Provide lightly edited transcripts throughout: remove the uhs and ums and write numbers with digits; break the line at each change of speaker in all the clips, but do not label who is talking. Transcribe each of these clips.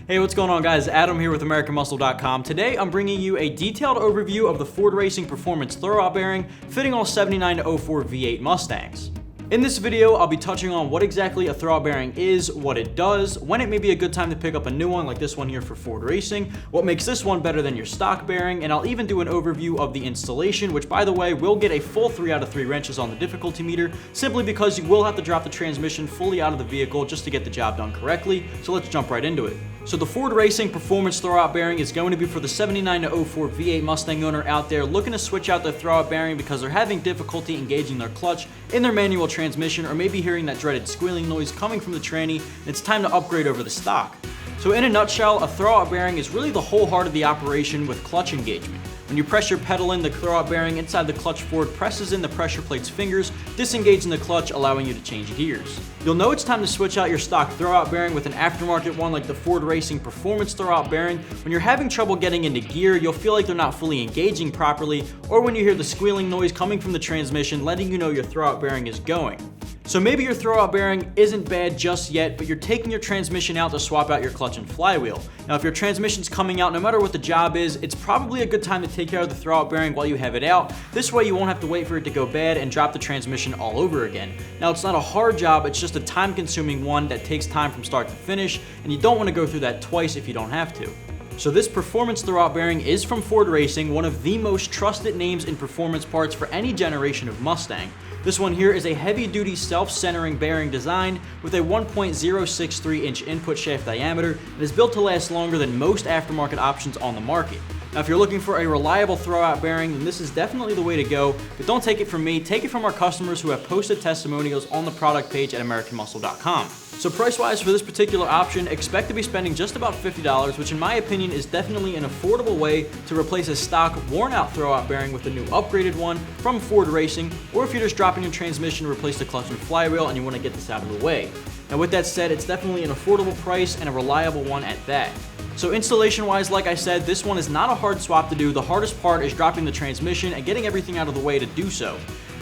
Hey, what's going on guys? Adam here with AmericanMuscle.com. Today I'm bringing you a detailed overview of the Ford Racing Performance Throwout bearing fitting all 79 to 04 V8 Mustangs. In this video, I'll be touching on what exactly a throwout bearing is, what it does, when it may be a good time to pick up a new one like this one here for Ford Racing, what makes this one better than your stock bearing, and I'll even do an overview of the installation, which by the way will get a full 3 out of 3 wrenches on the difficulty meter, simply because you will have to drop the transmission fully out of the vehicle just to get the job done correctly. So let's jump right into it. So the Ford Racing Performance Throwout bearing is going to be for the 79 to 04 V8 Mustang owner out there looking to switch out their throwout bearing because they're having difficulty engaging their clutch in their manual transmission, or maybe hearing that dreaded squealing noise coming from the tranny, and it's time to upgrade over the stock. So in a nutshell, a throwout bearing is really the whole heart of the operation with clutch engagement. When you press your pedal in, the throwout bearing inside the clutch forward presses in the pressure plate's fingers, disengaging the clutch, allowing you to change gears. You'll know it's time to switch out your stock throwout bearing with an aftermarket one like the Ford Racing Performance Throwout bearing. When you're having trouble getting into gear, you'll feel like they're not fully engaging properly, or when you hear the squealing noise coming from the transmission, letting you know your throwout bearing is going. So maybe your throwout bearing isn't bad just yet, but you're taking your transmission out to swap out your clutch and flywheel. Now, if your transmission's coming out, no matter what the job is, it's probably a good time to take care of the throwout bearing while you have it out. This way you won't have to wait for it to go bad and drop the transmission all over again. Now, it's not a hard job, it's just a time-consuming one that takes time from start to finish, and you don't want to go through that twice if you don't have to. So this performance throwout bearing is from Ford Racing, one of the most trusted names in performance parts for any generation of Mustang. This one here is a heavy-duty self-centering bearing design with a 1.063-inch input shaft diameter and is built to last longer than most aftermarket options on the market. Now, if you're looking for a reliable throwout bearing, then this is definitely the way to go, but don't take it from me, take it from our customers who have posted testimonials on the product page at AmericanMuscle.com. So price-wise for this particular option, expect to be spending just about $50, which in my opinion is definitely an affordable way to replace a stock worn-out throwout bearing with a new upgraded one from Ford Racing, or if you're just dropping your transmission to replace the clutch and flywheel and you want to get this out of the way. Now with that said, it's definitely an affordable price and a reliable one at that. So installation-wise, like I said, this one is not a hard swap to do. The hardest part is dropping the transmission and getting everything out of the way to do so.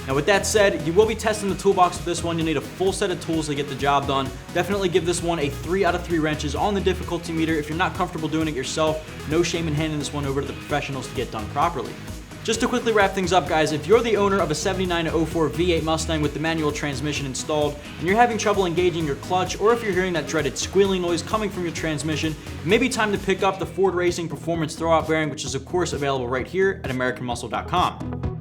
Now with that said, you will be testing the toolbox with this one. You'll need a full set of tools to get the job done. Definitely give this one a 3 out of 3 wrenches on the difficulty meter. If you're not comfortable doing it yourself, no shame in handing this one over to the professionals to get done properly. Just to quickly wrap things up, guys, if you're the owner of a 79 to 04 V8 Mustang with the manual transmission installed and you're having trouble engaging your clutch, or if you're hearing that dreaded squealing noise coming from your transmission, it may be time to pick up the Ford Racing Performance Throwout bearing, which is of course available right here at AmericanMuscle.com.